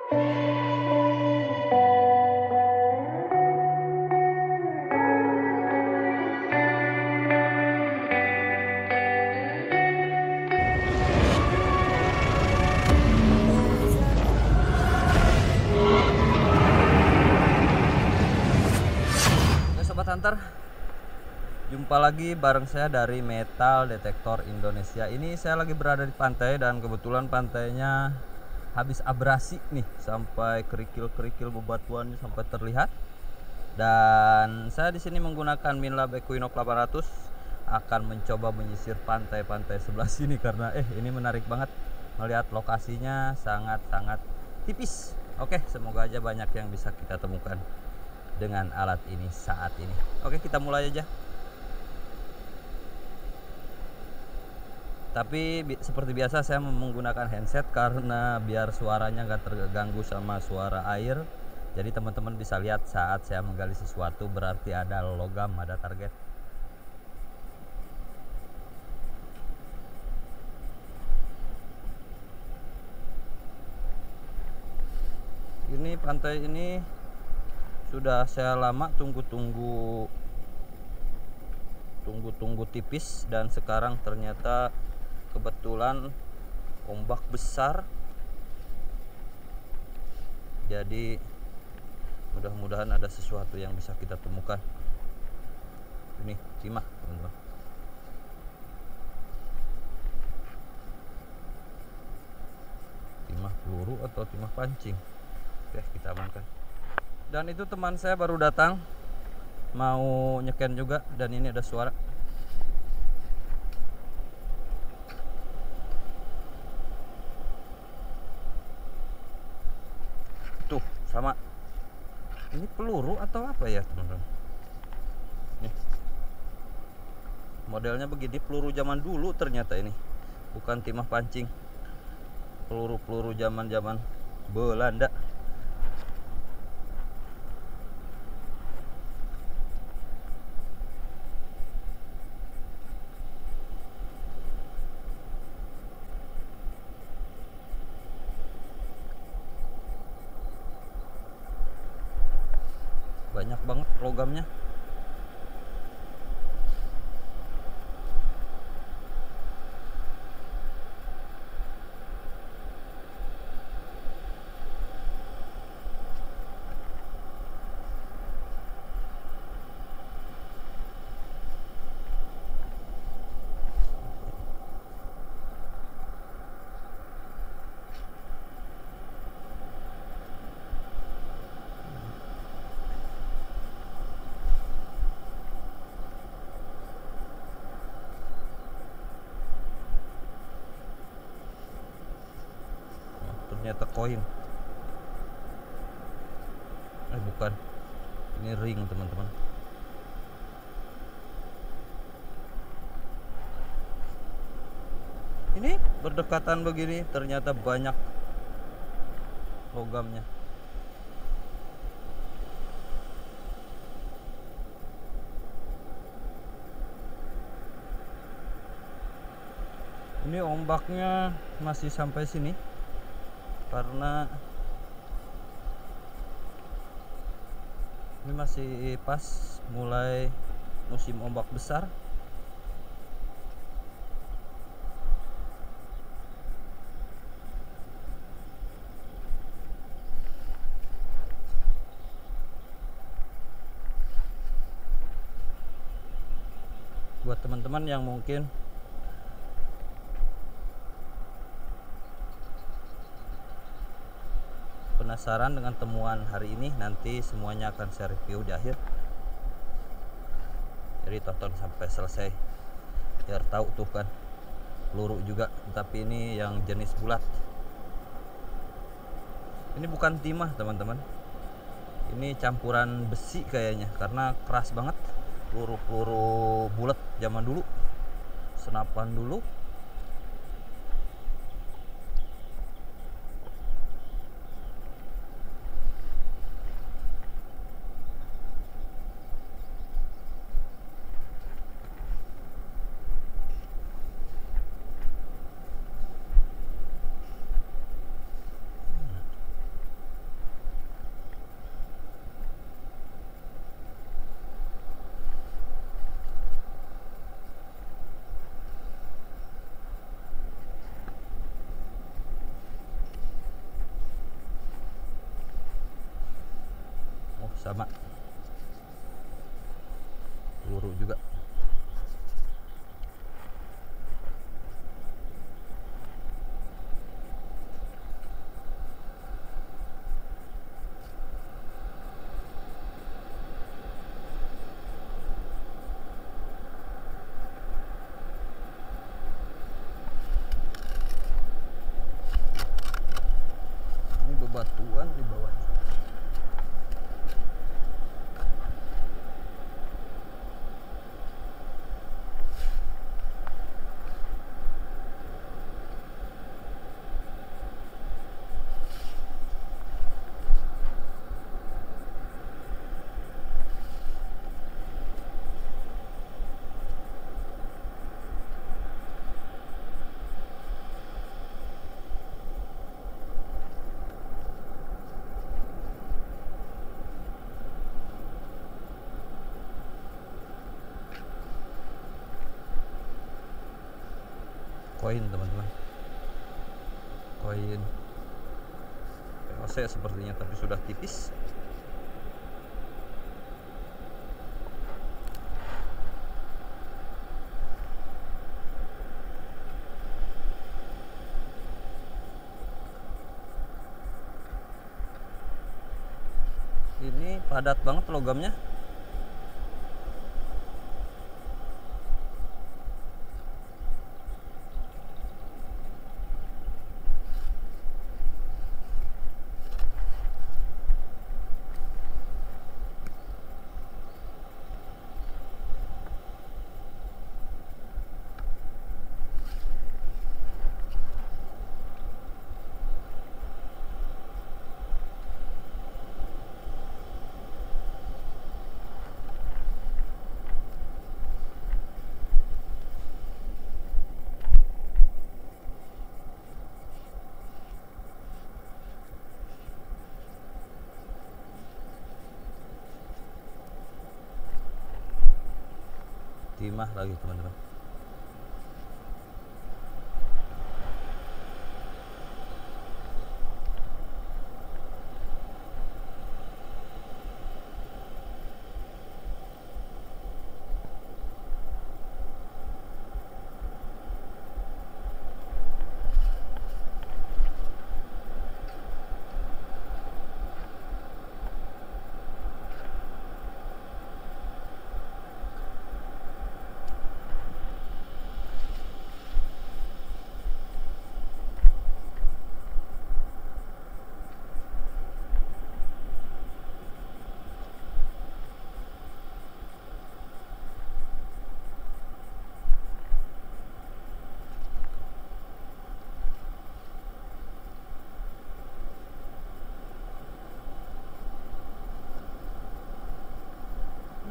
Sobat Hunter, jumpa lagi bareng saya dari Metal Detektor Indonesia. Ini saya lagi berada di pantai dan kebetulan pantainya habis abrasi nih, sampai kerikil-kerikil bebatuannya sampai terlihat. Dan saya di sini menggunakan Minlab Equinox 800 akan mencoba menyisir pantai-pantai sebelah sini karena ini menarik banget melihat lokasinya sangat-sangat tipis. Oke, semoga aja banyak yang bisa kita temukan dengan alat ini saat ini. Oke, kita mulai aja. Tapi seperti biasa saya menggunakan handset karena biar suaranya nggak terganggu sama suara air. Jadi teman-teman bisa lihat saat saya menggali sesuatu berarti ada logam, ada target. Ini pantai ini sudah saya lama tunggu-tunggu tipis, dan sekarang ternyata kebetulan ombak besar. Jadi mudah-mudahan ada sesuatu yang bisa kita temukan. Ini timah, teman-teman. Timah peluru atau timah pancing. Oke, kita amankan. Dan itu teman saya baru datang mau nyeken juga, dan ini ada suara. Tuh, sama. Ini peluru atau apa ya, teman-teman? Nih. Modelnya begini, peluru zaman dulu ternyata ini. Bukan timah pancing. Peluru-peluru zaman-zaman Belanda. Banyak banget logamnya. Ternyata koin. Bukan, ini ring, teman-teman. Ini berdekatan begini ternyata banyak logamnya. Ini ombaknya masih sampai sini karena ini masih pas mulai musim ombak besar. Buat teman-teman yang mungkin penasaran dengan temuan hari ini, nanti semuanya akan saya review di akhir. Jadi tonton sampai selesai biar tahu. Tuh kan, peluru juga, tapi ini yang jenis bulat. Ini bukan timah, teman-teman. Ini campuran besi kayaknya karena keras banget. Peluru-peluru bulat zaman dulu, senapan dulu. sama peluru juga. Ini bebatuan di bawahnya. Koin teman-teman, koin POC sepertinya, tapi sudah tipis. Ini padat banget logamnya. Timah lagi teman-teman.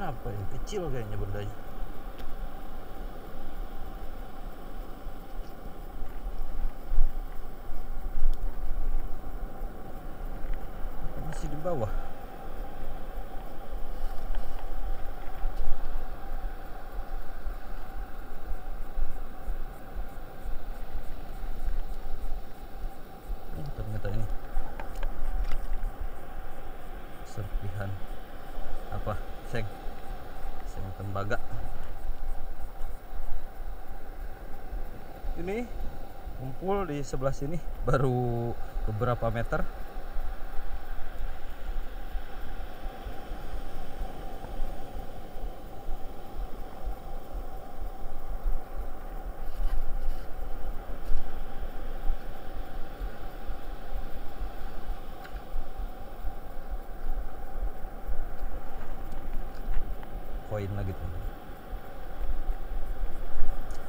Apa yang kecil kayaknya bendanya. Masih di bawah. Ternyata ini serpihan apa, seng tembaga. Ini kumpul di sebelah sini baru beberapa meter. Koin lagi teman.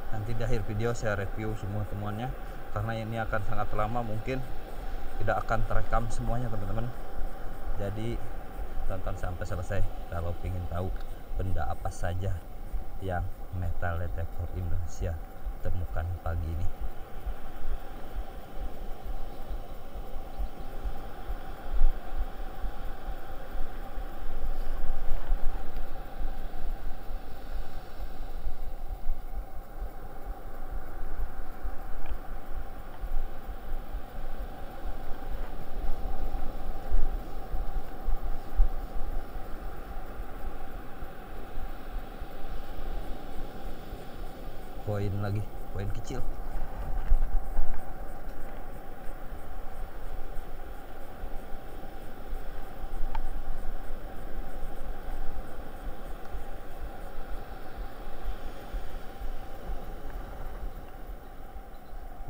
Nanti di akhir video saya review semua temuannya, karena ini akan sangat lama, mungkin tidak akan terekam semuanya teman-teman. Jadi tonton sampai selesai kalau ingin tahu benda apa saja yang Metal Detektor Indonesia temukan pagi ini. Koin lagi, koin kecil.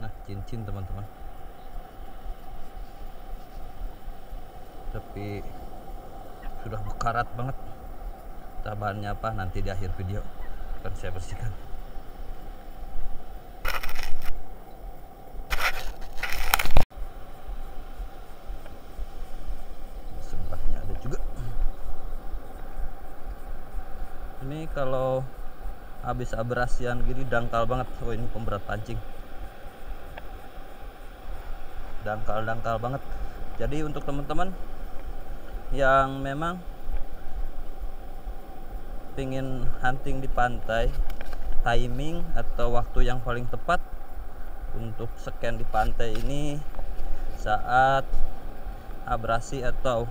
Nah, cincin teman-teman. Tapi sudah berkarat banget. Bahannya apa nanti di akhir video akan saya bersihkan. Sebelahnya ada juga. Ini kalau habis abrasian gini dangkal banget. Oh, ini pemberat pancing. Dangkal banget. Jadi untuk teman-teman yang memang pingin hunting di pantai, timing atau waktu yang paling tepat untuk scan di pantai ini saat abrasi atau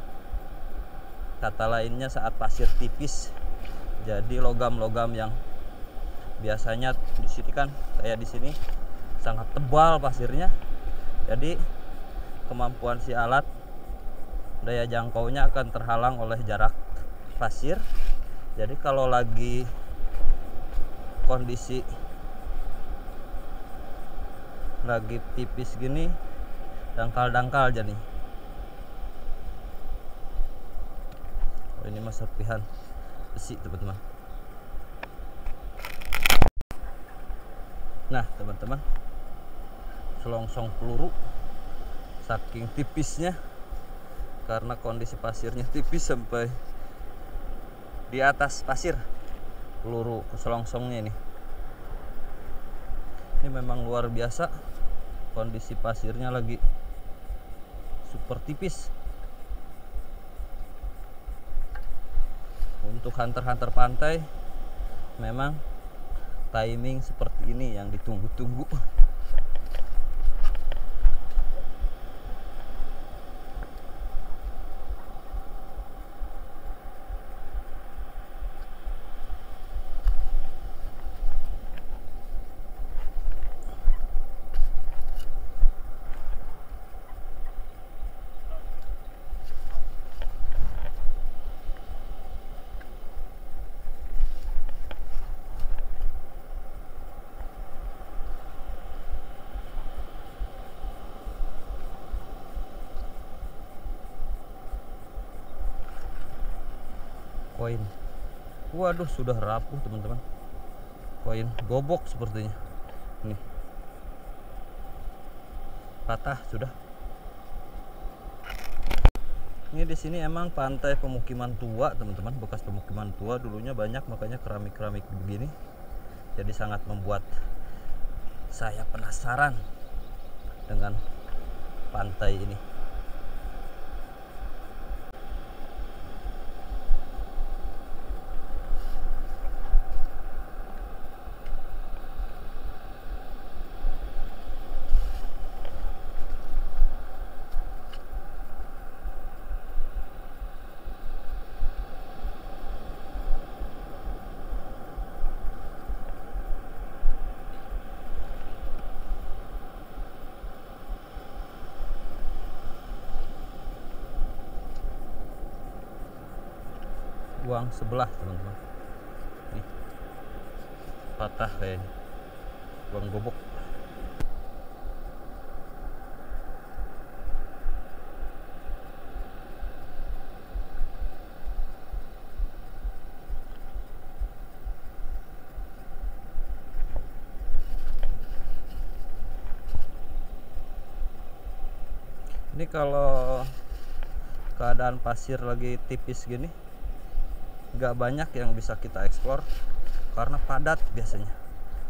kata lainnya saat pasir tipis. Jadi logam-logam yang biasanya di sini kan kayak di sini sangat tebal pasirnya. Jadi kemampuan si alat, daya jangkaunya akan terhalang oleh jarak pasir. Jadi kalau lagi kondisi lagi tipis gini, dangkal jadi. Oh, ini mah serpihan besi teman-teman. Nah teman-teman, selongsong peluru saking tipisnya, karena kondisi pasirnya tipis sampai di atas pasir, peluru keselongsongnya ini memang luar biasa. Kondisi pasirnya lagi super tipis. Untuk hunter-hunter pantai memang timing seperti ini yang ditunggu-tunggu. Koin, waduh sudah rapuh teman-teman. Koin gobok sepertinya. Nih, patah sudah. Ini di sini emang pantai pemukiman tua teman-teman, bekas pemukiman tua dulunya banyak, makanya keramik-keramik begini. Jadi sangat membuat saya penasaran dengan pantai ini. Uang sebelah teman-teman, nih patah kayaknya, uang gobok. Ini kalau keadaan pasir lagi tipis gini, nggak banyak yang bisa kita eksplor karena padat biasanya.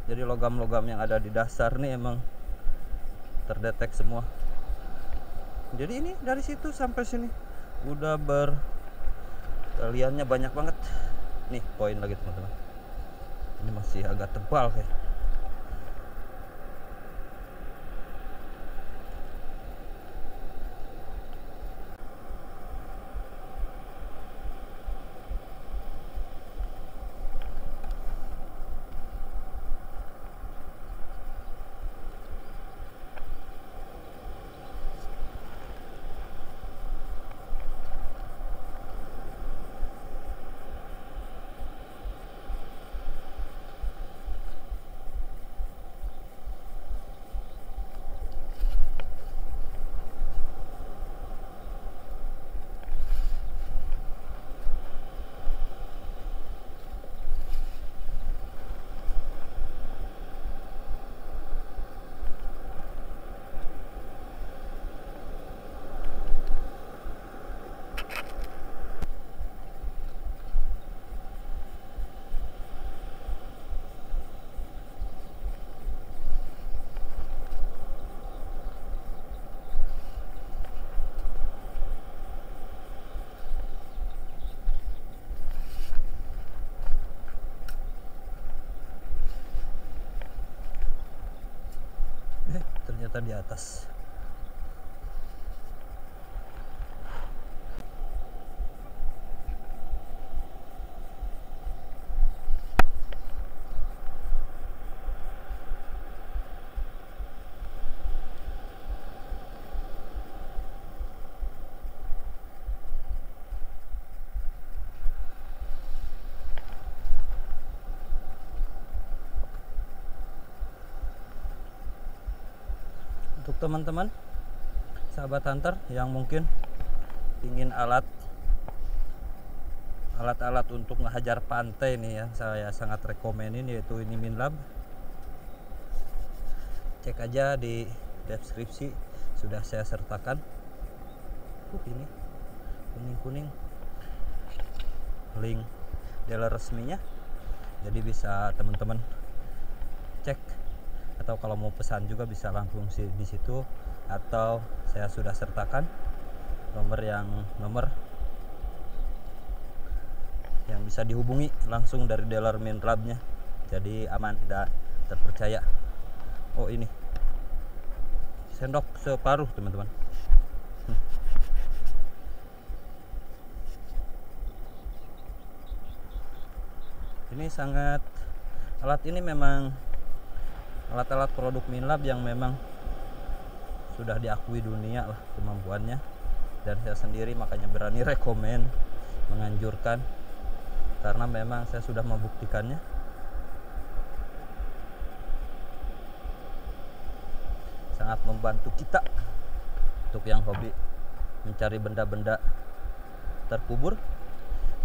Jadi logam-logam yang ada di dasar nih emang terdetek semua. Jadi ini dari situ sampai sini udah berliannya banyak banget. Nih poin lagi teman-teman, ini masih agak tebal kayak. ternyata di atas. Untuk teman-teman sahabat hunter yang mungkin ingin alat-alat untuk ngehajar pantai nih ya, saya sangat rekomenin, yaitu ini Minlab. Cek aja di deskripsi, sudah saya sertakan. Ini kuning-kuning link dealer resminya, jadi bisa teman-teman cek, atau kalau mau pesan juga bisa langsung di situ, atau saya sudah sertakan nomor yang bisa dihubungi langsung dari dealer Minlabnya, jadi aman dan terpercaya. Oh, ini sendok separuh teman-teman. Ini sangat, alat ini memang alat-alat produk Minlab yang memang sudah diakui dunia lah kemampuannya, dan saya sendiri makanya berani rekomen, menganjurkan, karena memang saya sudah membuktikannya. Sangat membantu kita untuk yang hobi mencari benda-benda terkubur,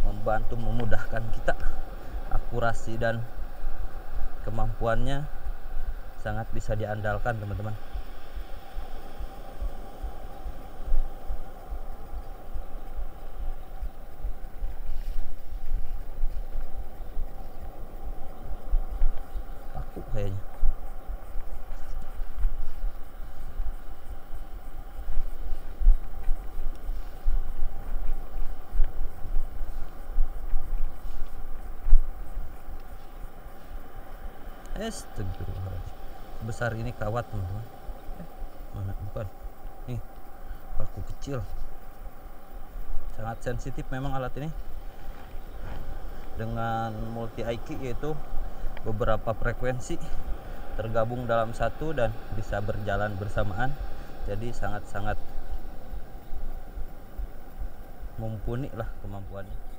membantu memudahkan kita. Akurasi dan kemampuannya sangat bisa diandalkan teman-teman. Paku kayaknya. Astagfirullahaladzim, sebesar ini kawat teman-teman. Mana, bukan nih, paku kecil. Sangat sensitif memang alat ini, dengan multi IQ, yaitu beberapa frekuensi tergabung dalam satu dan bisa berjalan bersamaan, jadi sangat-sangat mumpuni lah kemampuannya.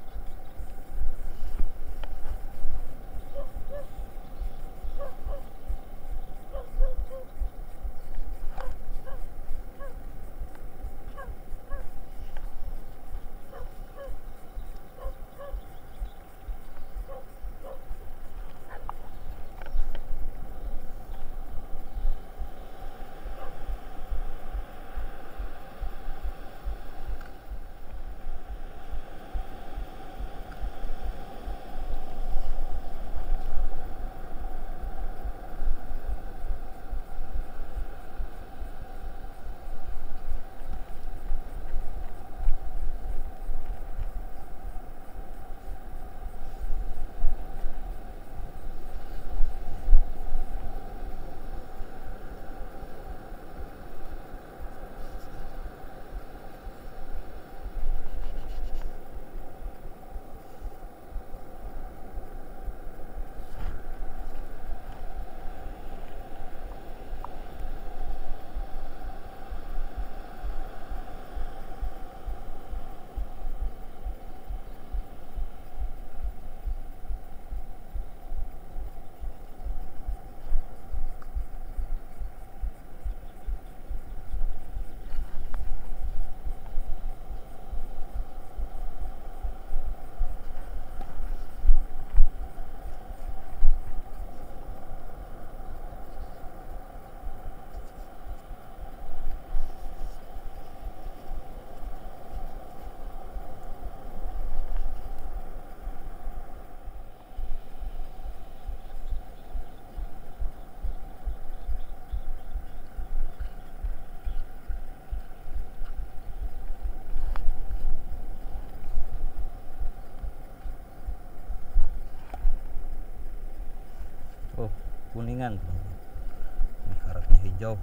Oh, kuningan, ini karetnya hijau.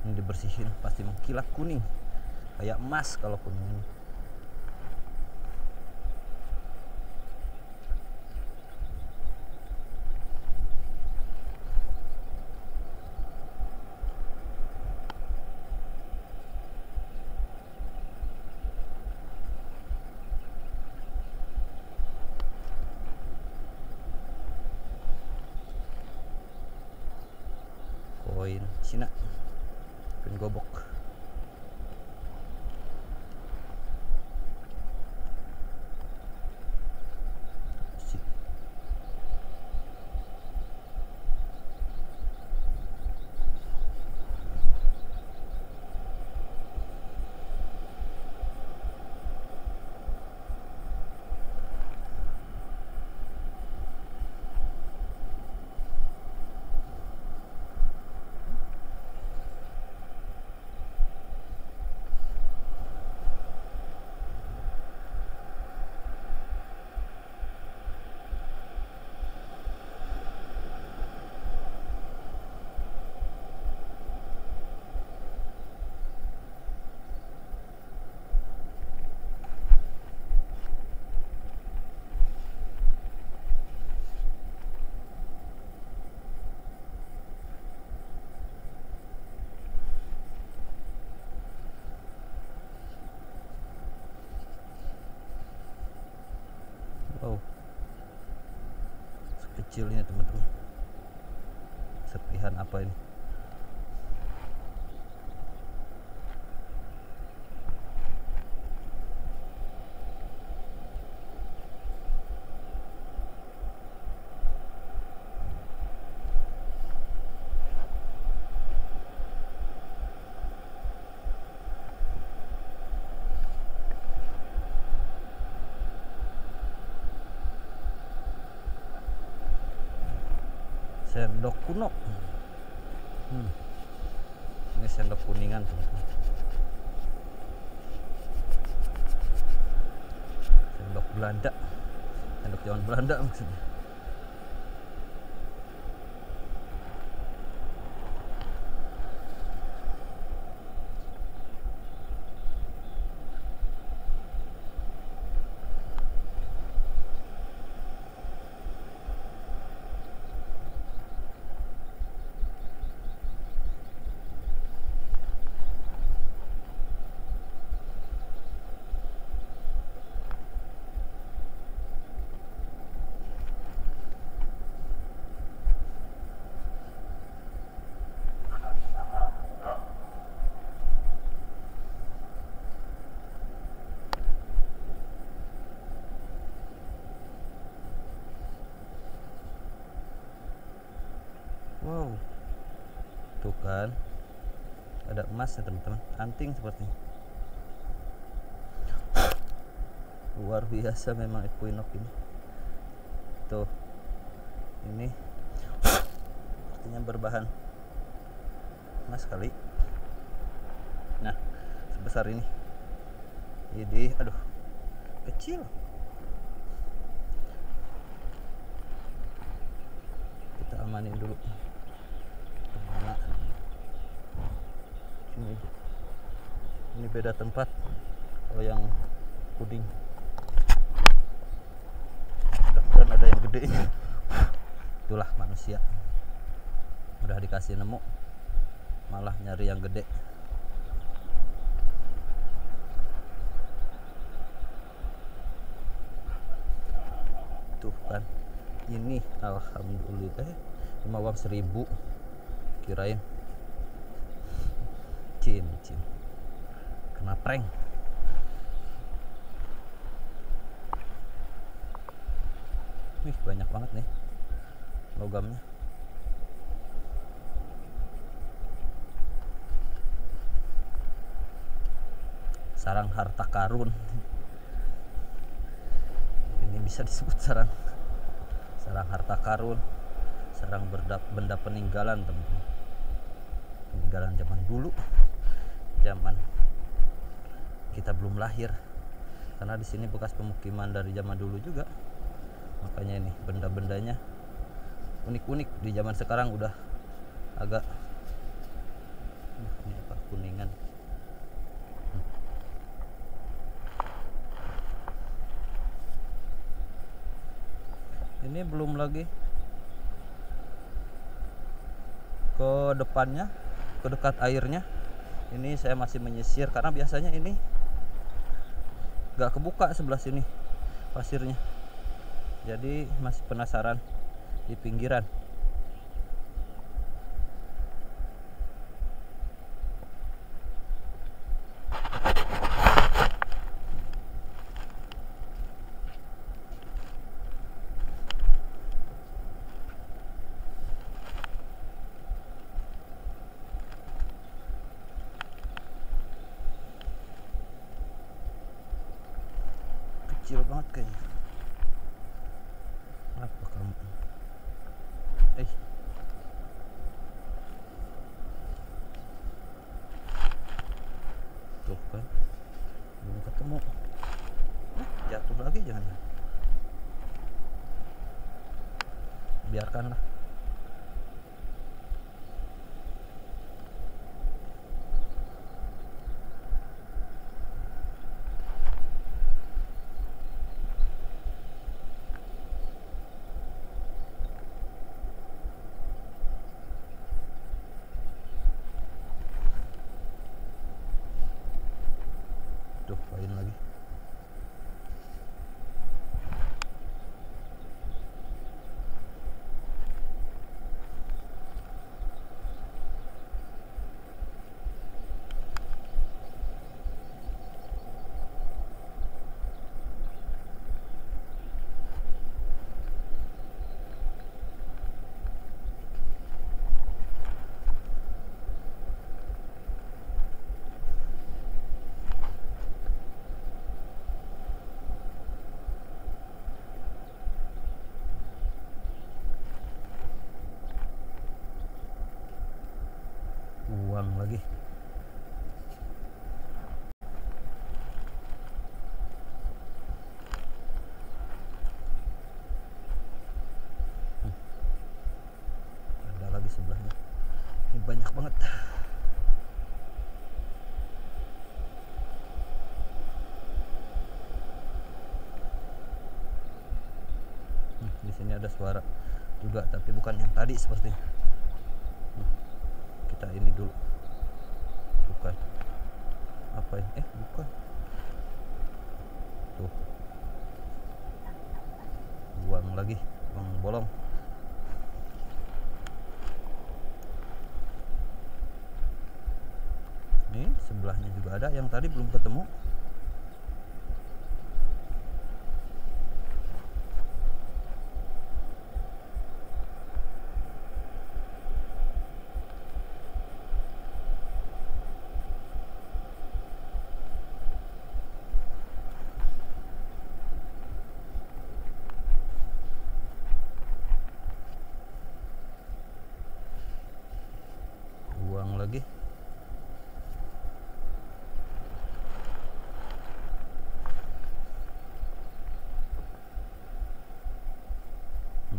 Ini dibersihin pasti mengkilat kuning kayak emas kalau kuning ini. Koin Cina, koin gobok. Wow, sekecil ini teman-teman. Serpihan apa ini? Sendok kuno. Ini sendok kuningan teman-teman. Sendok Belanda, sendok zaman Belanda maksudnya. Wow, tuh kan ada emas ya teman-teman, anting sepertinya. Luar biasa memang Equinox ini. Tuh, ini sepertinya berbahan emas kali. Nah, sebesar ini. Jadi, aduh, kecil. Kita amanin dulu. Kemana? Ini beda tempat. Kalau yang puding, mudah-mudahan ada yang gedenya. Itulah manusia, udah dikasih nemu malah nyari yang gede. Tuh kan, ini alhamdulillah 5 uang 1000, kirain cincin kena prank. Wih, banyak banget nih logamnya. Sarang harta karun. Ini bisa disebut sarang harta karun, sarang benda peninggalan teman-teman. Peninggalan zaman dulu, zaman kita belum lahir, karena di sini bekas pemukiman dari zaman dulu juga. Makanya ini benda-bendanya unik-unik. Di zaman sekarang udah agak kuningan. Ini belum lagi ke depannya, ke dekat airnya. Ini saya masih menyisir karena biasanya ini gak kebuka sebelah sini pasirnya, jadi masih penasaran di pinggiran. Kecil banget kayaknya. Apa kamu? Tuh kan, belum ketemu. Jatuh lagi jangan. Biarkanlah. Tuh, lain lagi. Uang lagi. Ada lagi sebelahnya. Ini banyak banget. Di sini ada suara juga, tapi bukan yang tadi sepertinya. Kita ini dulu. Bukan. Apa ini? Bukan. Tuh. Buang lagi, buang bolong. Ini sebelahnya juga ada, yang tadi belum ketemu. Buang lagi.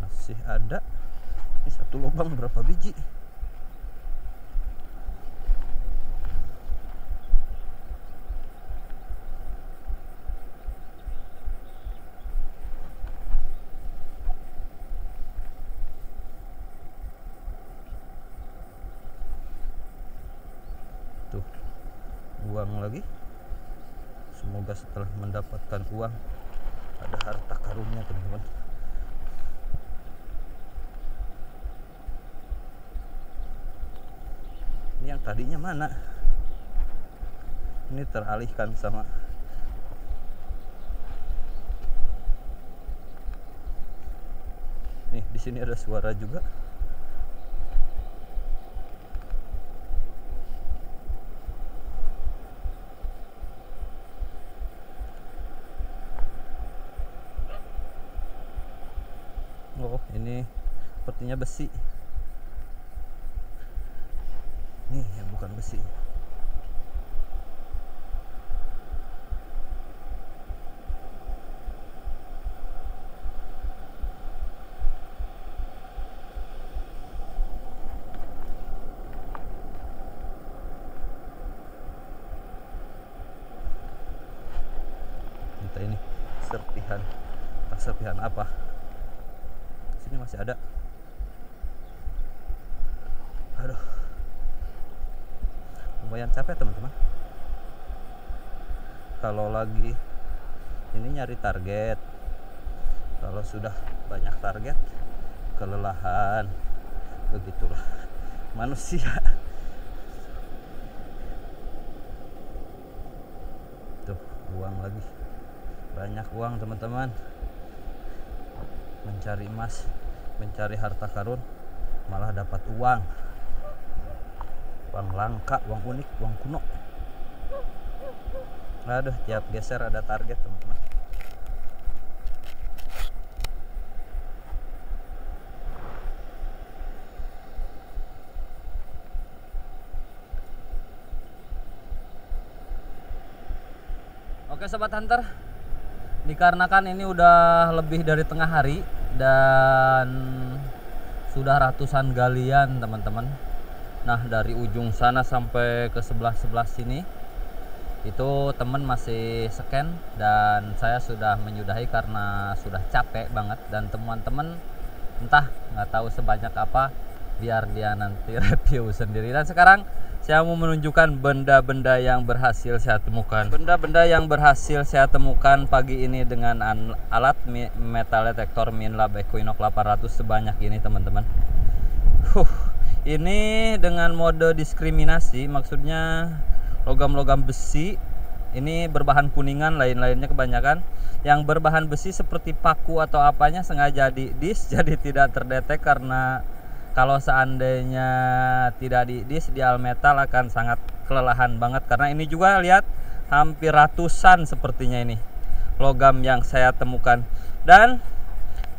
Masih ada. Ini satu lubang berapa biji? Tuh, uang lagi. Semoga setelah mendapatkan uang ada harta karunnya, teman-teman. Ini yang tadinya mana? Ini teralihkan sama nih. Di sini ada suara juga. Oh, ini sepertinya besi. Nih yang bukan besi. serpihan apa. Sini masih ada. Aduh, lumayan capek teman-teman kalau lagi ini nyari target. Kalau sudah banyak target kelelahan, begitulah manusia. Tuh, uang lagi, banyak uang teman-teman. Mencari emas, mencari harta karun, malah dapat uang langka, uang unik, uang kuno. Aduh, tiap geser ada target teman-teman. Oke sobat hunter, dikarenakan ini udah lebih dari tengah hari dan sudah ratusan galian teman-teman. Nah, dari ujung sana sampai ke sebelah sini itu temen masih scan dan saya sudah menyudahi karena sudah capek banget. Dan temuan temen entah nggak tahu sebanyak apa, biar dia nanti review sendiri. Dan sekarang saya mau menunjukkan benda-benda yang berhasil saya temukan. Benda-benda yang berhasil saya temukan pagi ini dengan alat metal detector Minlab Equinox 800 sebanyak ini teman-teman. Ini dengan mode diskriminasi, maksudnya logam-logam besi. Ini berbahan kuningan, lain-lainnya kebanyakan yang berbahan besi seperti paku atau apanya sengaja di-dis jadi tidak terdetek, karena kalau seandainya tidak di-dis di Almetal akan sangat kelelahan banget. Karena ini juga lihat hampir ratusan sepertinya ini logam yang saya temukan, dan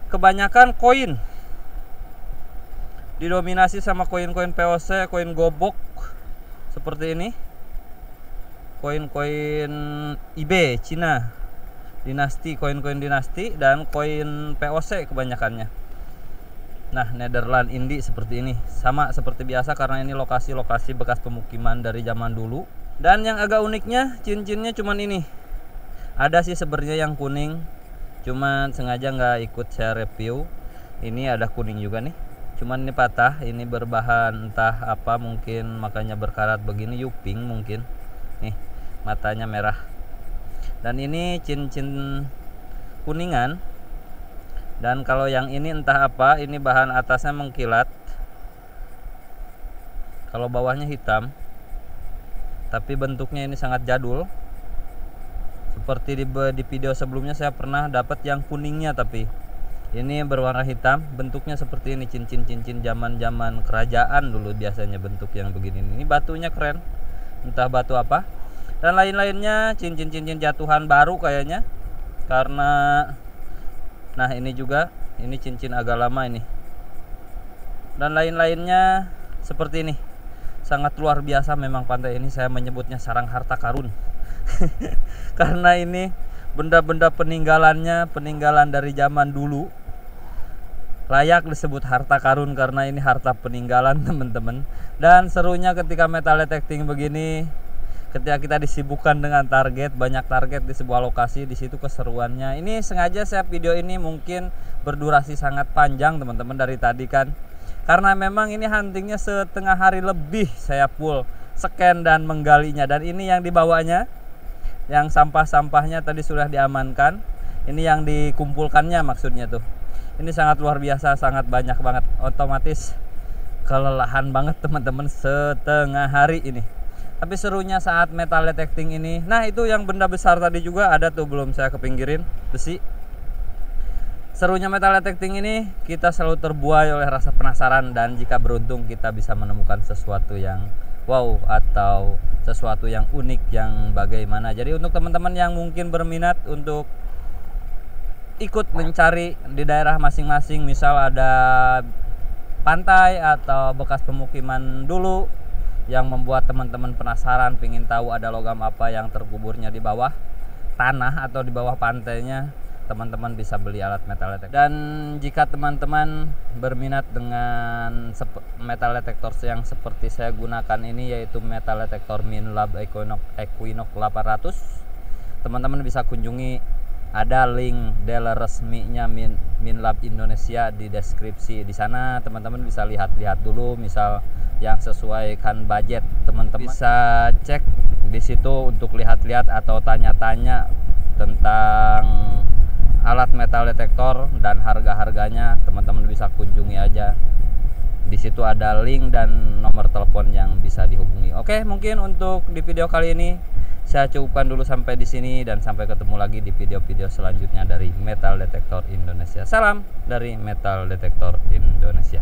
kebanyakan koin, didominasi sama koin-koin POC, koin gobok seperti ini, koin-koin IB Cina dinasti, koin-koin dinasti, dan koin POC kebanyakannya. Nah, Netherland Indi seperti ini, sama seperti biasa karena ini lokasi-lokasi bekas pemukiman dari zaman dulu. Dan yang agak uniknya cincinnya cuman ini. Ada sih sebenarnya yang kuning, cuman sengaja nggak ikut saya review. Ini ada kuning juga nih, cuman ini patah. Ini berbahan entah apa, mungkin makanya berkarat begini, yuping mungkin. Nih, matanya merah. Dan ini cincin kuningan. Dan kalau yang ini entah apa, ini bahan atasnya mengkilat, kalau bawahnya hitam, tapi bentuknya ini sangat jadul. Seperti di video sebelumnya saya pernah dapat yang kuningnya, tapi ini berwarna hitam, bentuknya seperti ini, cincin-cincin zaman-zaman kerajaan dulu biasanya bentuk yang begini. Ini batunya keren, entah batu apa. Dan lain-lainnya cincin-cincin jatuhan baru kayaknya, karena nah ini juga, ini cincin agak lama ini. Dan lain-lainnya seperti ini. Sangat luar biasa memang pantai ini, saya menyebutnya sarang harta karun. Karena ini benda-benda peninggalan dari zaman dulu, layak disebut harta karun karena ini harta peninggalan teman-teman. Dan serunya ketika metal detecting begini, ketika kita disibukkan dengan target, banyak target di sebuah lokasi, di situ keseruannya. Ini sengaja saya video ini mungkin berdurasi sangat panjang teman-teman dari tadi kan, karena memang ini huntingnya setengah hari lebih saya full scan dan menggalinya. Dan ini yang dibawanya, yang sampah-sampahnya tadi sudah diamankan. Ini yang dikumpulkannya maksudnya tuh. Ini sangat luar biasa, sangat banyak banget. Otomatis kelelahan banget teman-teman setengah hari ini. Tapi serunya saat metal detecting ini, nah itu yang benda besar tadi juga ada tuh, belum saya kepinggirin, besi. Serunya metal detecting ini, kita selalu terbuai oleh rasa penasaran, dan jika beruntung kita bisa menemukan sesuatu yang wow atau sesuatu yang unik yang bagaimana. Jadi untuk teman-teman yang mungkin berminat untuk ikut mencari di daerah masing-masing, misal ada pantai atau bekas pemukiman dulu yang membuat teman-teman penasaran, pengen tahu ada logam apa yang terkuburnya di bawah tanah atau di bawah pantainya, teman-teman bisa beli alat metal detector. Dan jika teman-teman berminat dengan metal detector yang seperti saya gunakan ini, yaitu metal detector Minlab Equinox 800, teman-teman bisa kunjungi ada link dealer resminya Minlab Indonesia di deskripsi. Di sana teman-teman bisa lihat-lihat dulu, misal yang sesuaikan budget teman-teman bisa cek di situ untuk lihat-lihat atau tanya-tanya tentang alat metal detektor dan harga-harganya. Teman-teman bisa kunjungi aja. Di situ ada link dan nomor telepon yang bisa dihubungi. Oke, mungkin untuk di video kali ini saya cukupkan dulu sampai di sini, dan sampai ketemu lagi di video-video selanjutnya dari Metal Detektor Indonesia. Salam dari Metal Detektor Indonesia.